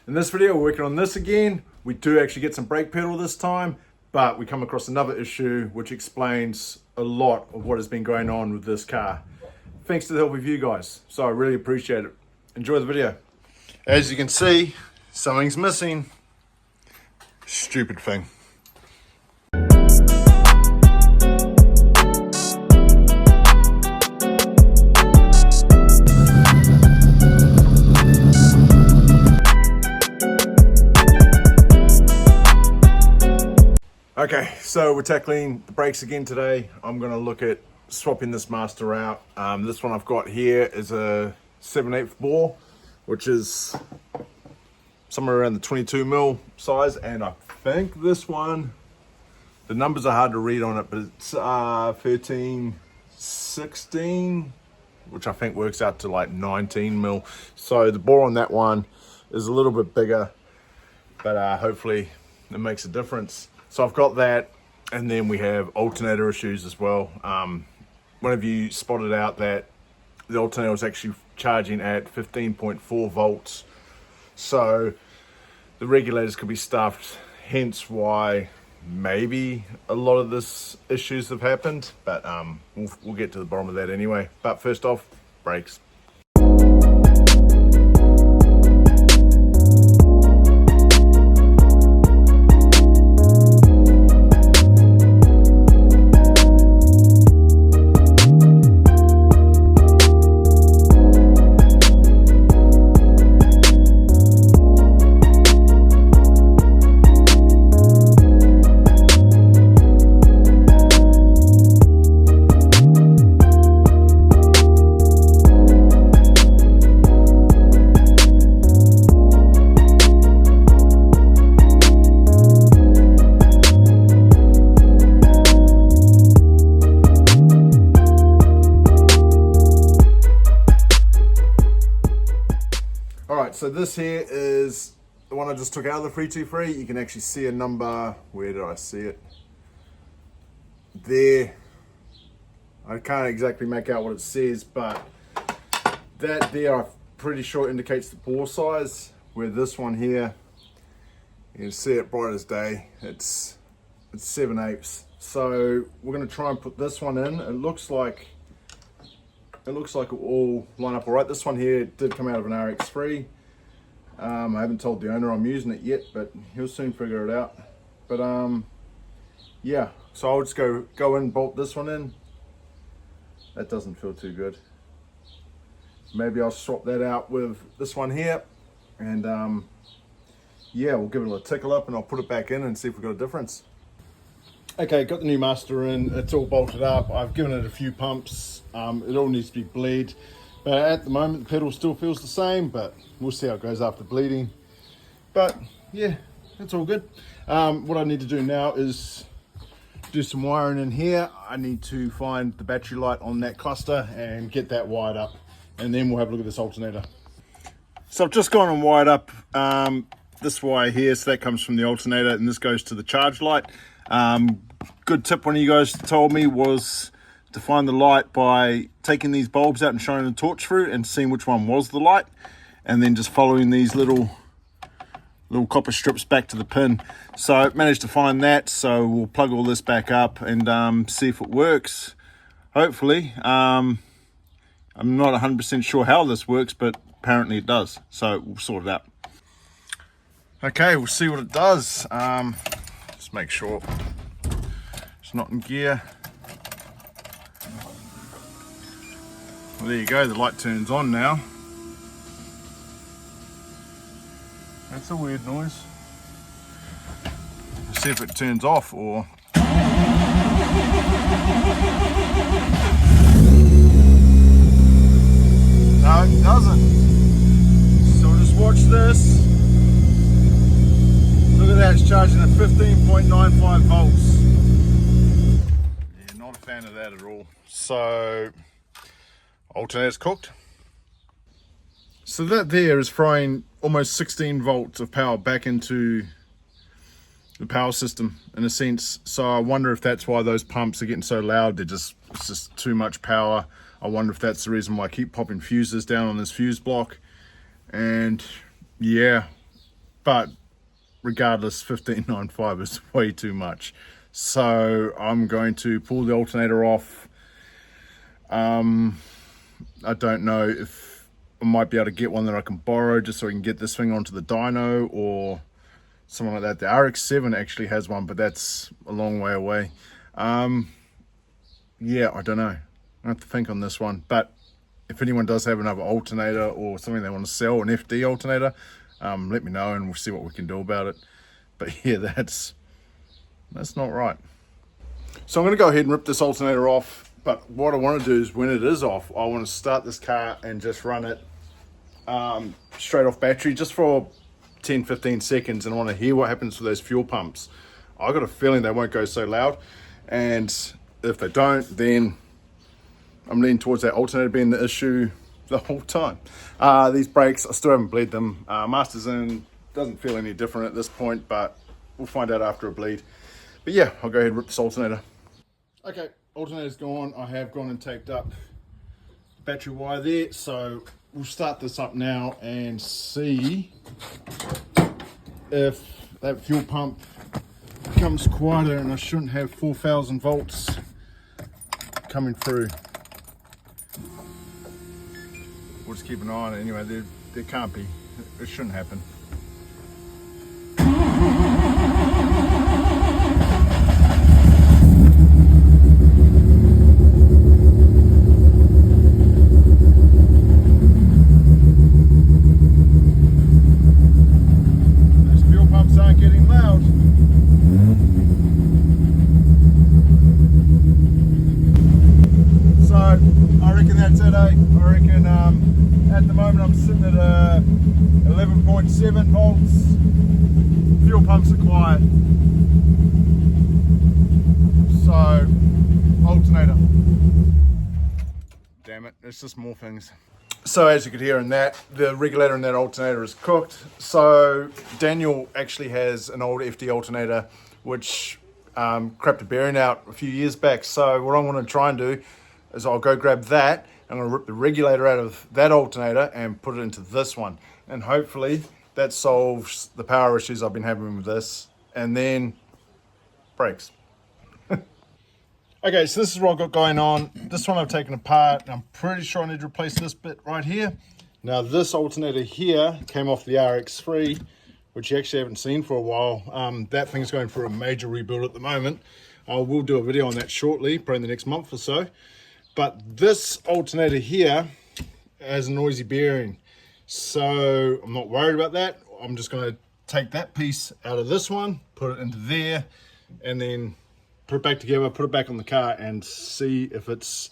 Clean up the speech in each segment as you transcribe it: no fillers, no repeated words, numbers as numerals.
In this video, we're working on this again. We do actually get some brake pedal this time, but we come across another issue which explains a lot of what has been going on with this car. Thanks to the help of you guys, so I really appreciate it. Enjoy the video. As you can see, something's missing. Stupid thing. Okay, so we're tackling the brakes again today. I'm going to look at swapping this master out. This one I've got here is a 7/8 bore, which is somewhere around the 22 mil size, and I think this one, the numbers are hard to read on it, but it's 13/16, which I think works out to like 19 mil. So the bore on that one is a little bit bigger, but hopefully it makes a difference. So I've got that, and then we have alternator issues as well. One of you spotted out that the alternator was actually charging at 15.4 volts. So the regulators could be stuffed, hence why maybe a lot of this issues have happened, but we'll get to the bottom of that anyway. But first off, brakes. So this here is the one I just took out of the 323. You can actually see a number. Where did I see it? There. I can't exactly make out what it says, but that there I'm pretty sure indicates the bore size, where this one here, you can see it bright as day. It's 7/8. So we're going to try and put this one in. It looks like it will all line up all right. This one here did come out of an Rx3. I haven't told the owner I'm using it yet, but he'll soon figure it out. But yeah, so I'll just go in and bolt this one in. That doesn't feel too good. Maybe I'll swap that out with this one here, and yeah, we'll give it a little tickle up and I'll put it back in and see if we've got a difference. Okay, got the new master in, it's all bolted up. I've given it a few pumps. It all needs to be bleed. But at the moment, the pedal still feels the same, but we'll see how it goes after bleeding. But yeah, it's all good. What I need to do now is do some wiring in here. I need to find the battery light on that cluster and get that wired up. And then we'll have a look at this alternator. So I've just gone and wired up this wire here. So that comes from the alternator, and this goes to the charge light. Good tip one of you guys told me was to find the light by taking these bulbs out and shining a torch through and seeing which one was the light, and then just following these little copper strips back to the pin. So I managed to find that, so we'll plug all this back up and see if it works. Hopefully. I'm not 100% sure how this works, but apparently it does, so we'll sort it out. Okay, we'll see what it does. Just make sure it's not in gear. Well, there you go, the light turns on now. That's a weird noise. Let's see if it turns off or... No, it doesn't. So just watch this. Look at that, it's charging at 15.95 volts. Yeah, not a fan of that at all. So... alternator's cooked. So that there is throwing almost 16 volts of power back into the power system in a sense. So I wonder if that's why those pumps are getting so loud. It's just too much power. I wonder if that's the reason why I keep popping fuses down on this fuse block. And yeah, but regardless, 1595 is way too much. So I'm going to pull the alternator off. I don't know if I might be able to get one that I can borrow just so I can get this thing onto the dyno or something like that. The Rx7 actually has one, but that's a long way away. Yeah, I don't know. I have to think on this one. But if anyone does have another alternator or something they want to sell, an FD alternator, let me know and we'll see what we can do about it. But yeah, that's not right. So I'm going to go ahead and rip this alternator off. But what I want to do is when it is off, I want to start this car and just run it straight off battery just for 10-15 seconds, and I want to hear what happens to those fuel pumps. I got a feeling they won't go so loud, and if they don't, then I'm leaning towards that alternator being the issue the whole time. These brakes, I still haven't bled them. Master's in, doesn't feel any different at this point, but we'll find out after a bleed. But yeah, I'll go ahead and rip this alternator. Okay, alternator's gone. I have gone and taped up the battery wire there, so we'll start this up now and see if that fuel pump becomes quieter, and I shouldn't have 4,000 volts coming through. We'll just keep an eye on it anyway. There can't be. It shouldn't happen. At the moment I'm sitting at 11.7 volts. Fuel pumps are quiet. So, alternator. Damn it, it's just more things. So as you could hear in that, the regulator in that alternator is cooked. So Daniel actually has an old FD alternator which crapped a bearing out a few years back. So what I'm going to try and do is I'll go grab that. I'm going to rip the regulator out of that alternator and put it into this one. And hopefully that solves the power issues I've been having with this. And then brakes. Okay, so this is what I've got going on. This one I've taken apart, and I'm pretty sure I need to replace this bit right here. Now this alternator here came off the Rx3, which you actually haven't seen for a while. That thing's going for a major rebuild at the moment. I will do a video on that shortly, probably in the next month or so. But this alternator here has a noisy bearing, so I'm not worried about that. I'm just going to take that piece out of this one, put it into there, and then put it back together, put it back on the car and see if it's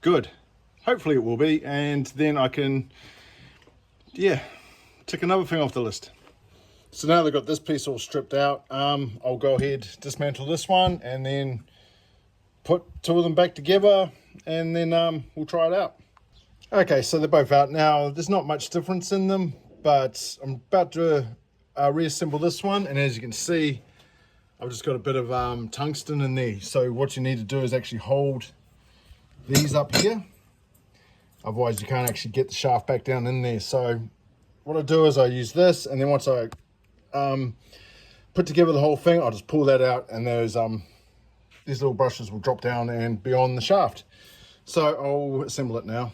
good. Hopefully it will be, and then I can, yeah, tick another thing off the list. So now they've got this piece all stripped out, I'll go ahead, dismantle this one, and then put two of them back together, and then we'll try it out. Okay, so they're both out now. There's not much difference in them, but I'm about to reassemble this one, and as you can see, I've just got a bit of tungsten in there. So what you need to do is actually hold these up here, otherwise you can't actually get the shaft back down in there. So what I do is I use this, and then once I put together the whole thing, I'll just pull that out, and these little brushes will drop down and be on the shaft. So I'll assemble it now.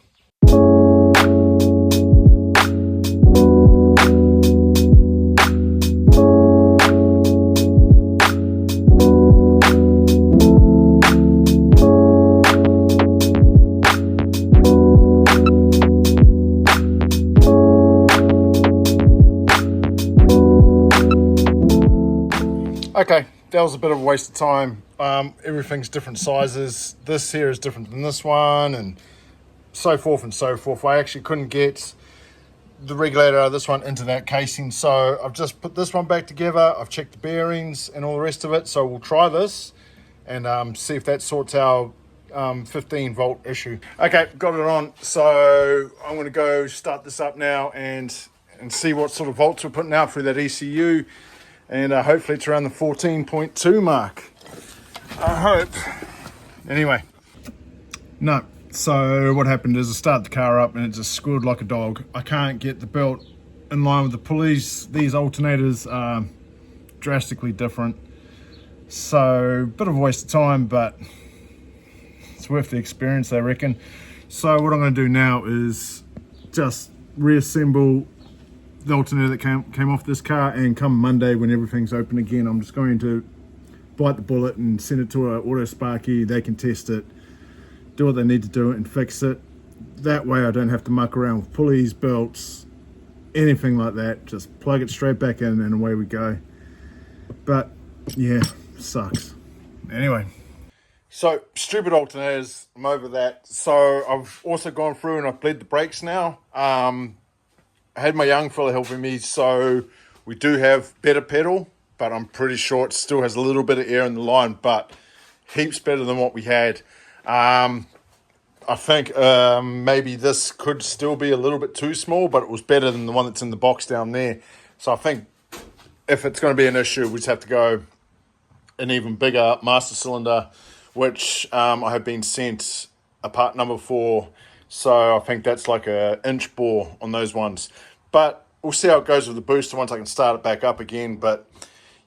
Okay, that was a bit of a waste of time. Everything's different sizes. This here is different than this one, and so forth and so forth. I actually couldn't get the regulator out of this one into that casing, so I've just put this one back together. I've checked the bearings and all the rest of it, so we'll try this and see if that sorts our 15 volt issue. Okay, got it on, so I'm going to go start this up now and see what sort of volts we're putting out through that ECU, and hopefully it's around the 14.2 mark. I hope. Anyway, no. So what happened is I started the car up and it just squealed like a dog. I can't get the belt in line with the pulleys. These alternators are drastically different, so bit of a waste of time, but it's worth the experience, I reckon. So what I'm going to do now is just reassemble the alternator that came off this car, and come Monday when everything's open again, I'm just going to bite the bullet and send it to an auto sparky. They can test it, do what they need to do and fix it. That way I don't have to muck around with pulleys, belts, anything like that. Just plug it straight back in and away we go. But yeah, sucks. Anyway, so stupid alternators, I'm over that. So I've also gone through and I've bled the brakes now. I had my young fella helping me, so we do have better pedal, but I'm pretty sure it still has a little bit of air in the line, but heaps better than what we had. I think maybe this could still be a little bit too small, but it was better than the one that's in the box down there. So I think if it's going to be an issue, we just have to go an even bigger master cylinder, which I have been sent a part number for. So I think that's like a inch bore on those ones. But we'll see how it goes with the booster once I can start it back up again. But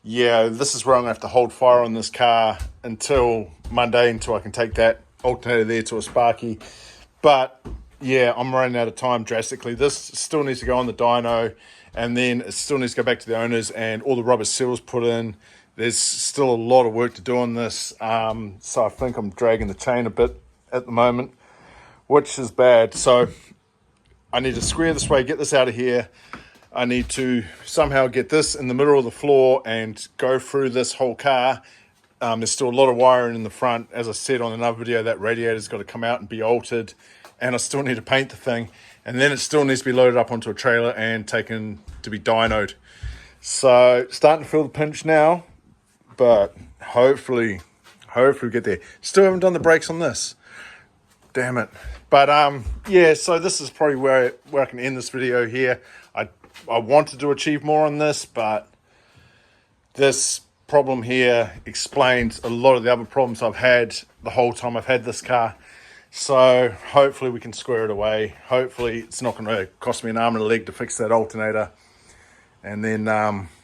yeah, this is where I'm going to have to hold fire on this car until Monday, until I can take that alternator there to a sparky. But yeah, I'm running out of time drastically. This still needs to go on the dyno, and then it still needs to go back to the owners and all the rubber seals put in. There's still a lot of work to do on this. So I think I'm dragging the chain a bit at the moment, which is bad. So I need to square this way, get this out of here. I need to somehow get this in the middle of the floor and go through this whole car. There's still a lot of wiring in the front. As I said on another video, that radiator's got to come out and be altered, and I still need to paint the thing, and then it still needs to be loaded up onto a trailer and taken to be dynoed. So starting to feel the pinch now, but hopefully we get there. Still haven't done the brakes on this. Damn it. But yeah, so this is probably where I can end this video here. I wanted to achieve more on this, but this problem here explains a lot of the other problems I've had the whole time I've had this car. So hopefully we can square it away. Hopefully it's not going to cost me an arm and a leg to fix that alternator. And then,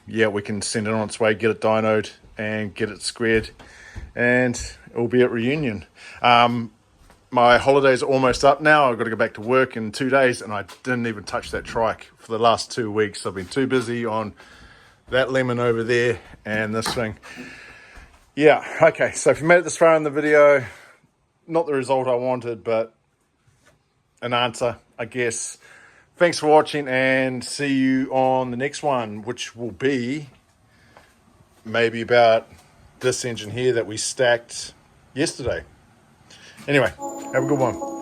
yeah, we can send it on its way, get it dynoed and get it squared, and it'll be at reunion. My holidays are almost up now. I've got to go back to work in 2 days, and I didn't even touch that trike for the last 2 weeks. I've been too busy on that lemon over there and this thing. Yeah, okay, so if you made it this far in the video, not the result I wanted, but an answer, I guess. Thanks for watching, and see you on the next one, which will be maybe about this engine here that we stacked yesterday. Anyway, have a good one.